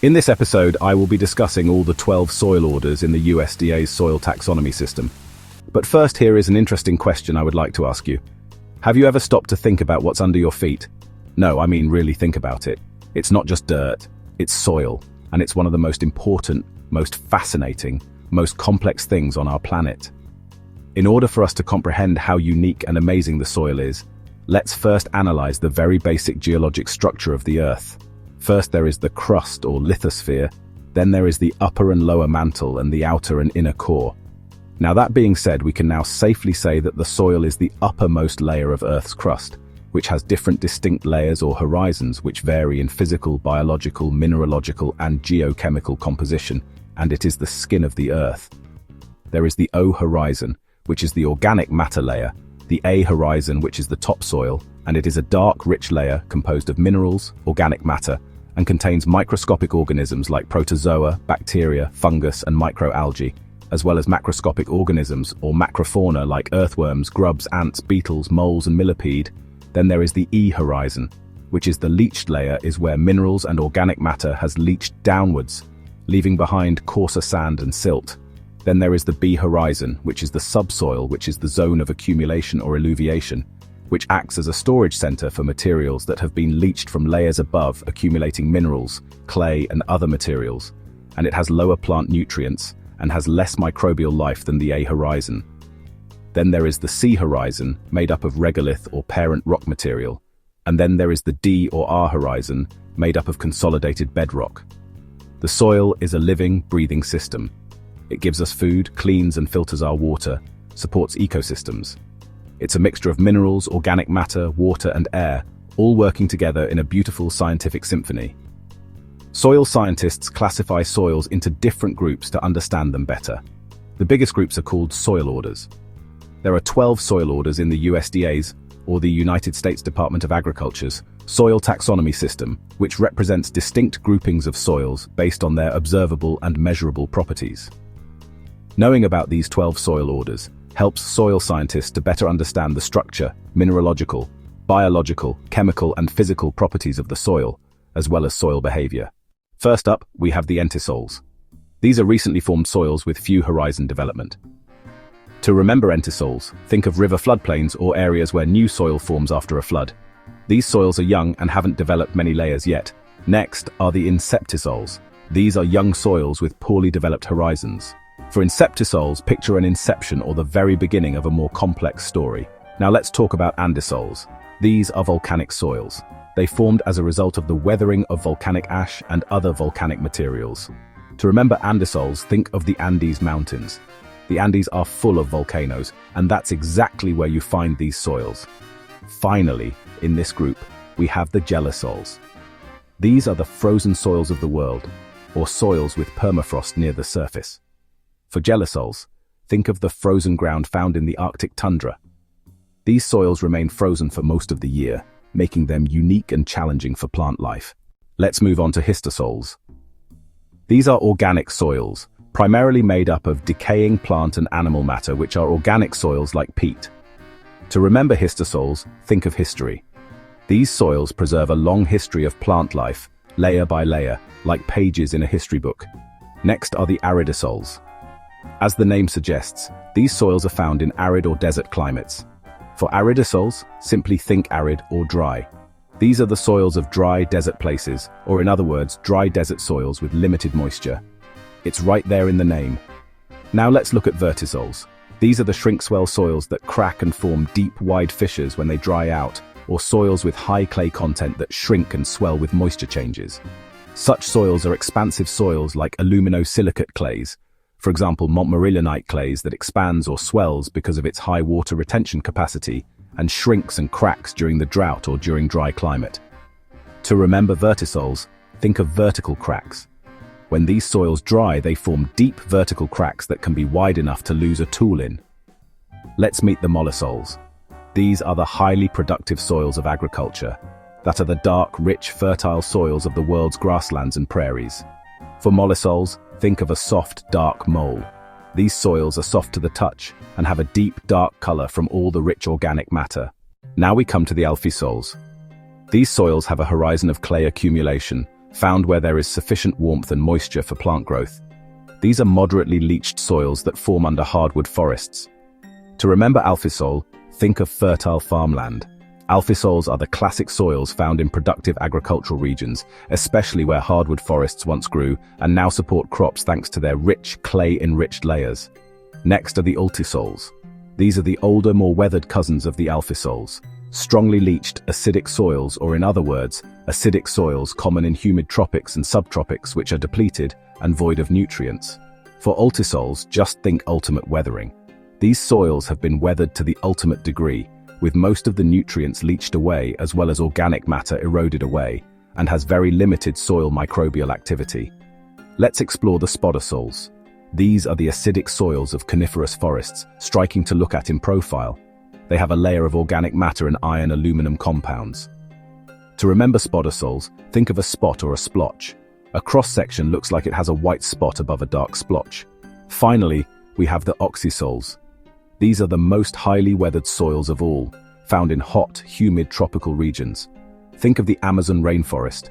In this episode, I will be discussing all the 12 soil orders in the USDA'S soil taxonomy system. But first, here is an interesting question I would like to ask you. Have you ever stopped to think about what's under your feet? No, I mean really think about it. It's not just dirt, it's soil, and it's one of the most important, most fascinating, most complex things on our planet. In order for us to comprehend how unique and amazing the soil is, let's first analyze the very basic geologic structure of the Earth. First, there is the crust or lithosphere, then there is the upper and lower mantle and the outer and inner core. Now that being said, we can now safely say that the soil is the uppermost layer of Earth's crust, which has different distinct layers or horizons which vary in physical, biological, mineralogical and geochemical composition, and it is the skin of the Earth. There is the O horizon, which is the organic matter layer, the A horizon, which is the topsoil, and it is a dark, rich layer composed of minerals, organic matter, and contains microscopic organisms like protozoa, bacteria, fungus, and microalgae, as well as macroscopic organisms or macrofauna like earthworms, grubs, ants, beetles, moles, and millipede. Then there is the E horizon, which is the leached layer, is where minerals and organic matter has leached downwards, leaving behind coarser sand and silt. Then there is the B horizon, which is the subsoil, which is the zone of accumulation or eluviation, which acts as a storage center for materials that have been leached from layers above, accumulating minerals, clay, and other materials, and it has lower plant nutrients and has less microbial life than the A horizon. Then there is the C horizon, made up of regolith or parent rock material, and then there is the D or R horizon, made up of consolidated bedrock. The soil is a living, breathing system. It gives us food, cleans and filters our water, supports ecosystems. It's a mixture of minerals, organic matter, water and air, all working together in a beautiful scientific symphony. Soil scientists classify soils into different groups to understand them better. The biggest groups are called soil orders. There are 12 soil orders in the USDA'S, or the United States Department of Agriculture's, soil taxonomy system, which represents distinct groupings of soils based on their observable and measurable properties. Knowing about these 12 soil orders helps soil scientists to better understand the structure, mineralogical, biological, chemical and physical properties of the soil, as well as soil behavior. First up, we have the entisols. These are recently formed soils with few horizon development. To remember entisols, think of river floodplains or areas where new soil forms after a flood. These soils are young and haven't developed many layers yet. Next are the inceptisols. These are young soils with poorly developed horizons. For inceptisols, picture an inception or the very beginning of a more complex story. Now let's talk about andisols. These are volcanic soils. They formed as a result of the weathering of volcanic ash and other volcanic materials. To remember andisols, think of the Andes Mountains. The Andes are full of volcanoes, and that's exactly where you find these soils. Finally, in this group, we have the gelisols. These are the frozen soils of the world, or soils with permafrost near the surface. For gelisols, think of the frozen ground found in the Arctic tundra. These soils remain frozen for most of the year, making them unique and challenging for plant life. Let's move on to histosols. These are organic soils, primarily made up of decaying plant and animal matter, which are organic soils like peat. To remember histosols, think of history. These soils preserve a long history of plant life, layer by layer, like pages in a history book. Next are the aridisols. As the name suggests, these soils are found in arid or desert climates. For aridisols, simply think arid or dry. These are the soils of dry desert places, or in other words, dry desert soils with limited moisture. It's right there in the name. Now let's look at vertisols. These are the shrink-swell soils that crack and form deep, wide fissures when they dry out, or soils with high clay content that shrink and swell with moisture changes. Such soils are expansive soils like aluminosilicate clays, for example Montmorillonite clays, that expands or swells because of its high water retention capacity and shrinks and cracks during the drought or during dry climate. To remember vertisols, think of vertical cracks. When these soils dry, they form deep vertical cracks that can be wide enough to lose a tool in. Let's meet the mollisols. These are the highly productive soils of agriculture, that are the dark, rich, fertile soils of the world's grasslands and prairies. For mollisols, think of a soft, dark mole. These soils are soft to the touch and have a deep, dark color from all the rich organic matter. Now we come to the alphisols. These soils have a horizon of clay accumulation, found where there is sufficient warmth and moisture for plant growth. These are moderately leached soils that form under hardwood forests. To remember alphisoil, think of fertile farmland. Alphisoils are the classic soils found in productive agricultural regions, especially where hardwood forests once grew and now support crops thanks to their rich, clay-enriched layers. Next are the ultisoils. These are the older, more weathered cousins of the alphisoils. Strongly leached, acidic soils, or in other words, acidic soils common in humid tropics and subtropics which are depleted and void of nutrients. For ultisoils, just think ultimate weathering. These soils have been weathered to the ultimate degree, with most of the nutrients leached away as well as organic matter eroded away, and has very limited soil microbial activity. Let's explore the spodosols. These are the acidic soils of coniferous forests, striking to look at in profile. They have a layer of organic matter and iron-aluminum compounds. To remember spodosols, think of a spot or a splotch. A cross-section looks like it has a white spot above a dark splotch. Finally, we have the oxysols. These are the most highly weathered soils of all, found in hot, humid tropical regions. Think of the Amazon rainforest.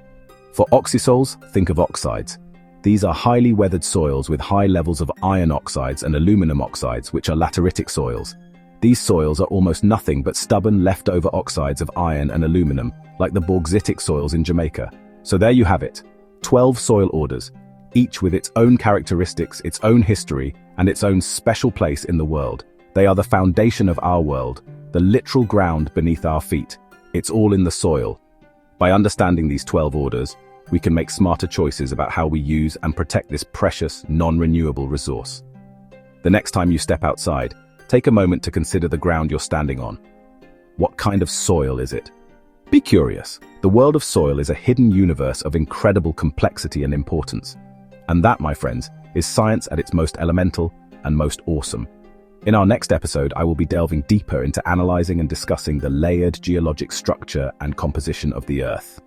For oxysols, think of oxides. These are highly weathered soils with high levels of iron oxides and aluminum oxides, which are lateritic soils. These soils are almost nothing but stubborn leftover oxides of iron and aluminum, like the bauxitic soils in Jamaica. So there you have it, 12 soil orders, each with its own characteristics, its own history, and its own special place in the world. They are the foundation of our world, the literal ground beneath our feet. It's all in the soil. By understanding these 12 orders, we can make smarter choices about how we use and protect this precious, non-renewable resource. The next time you step outside, take a moment to consider the ground you're standing on. What kind of soil is it? Be curious. The world of soil is a hidden universe of incredible complexity and importance. And that, my friends, is science at its most elemental and most awesome. In our next episode, I will be delving deeper into analyzing and discussing the layered geologic structure and composition of the Earth.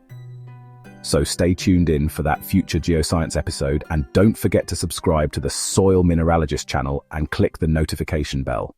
So stay tuned in for that future geoscience episode, and don't forget to subscribe to the Soil Mineralogist channel and click the notification bell.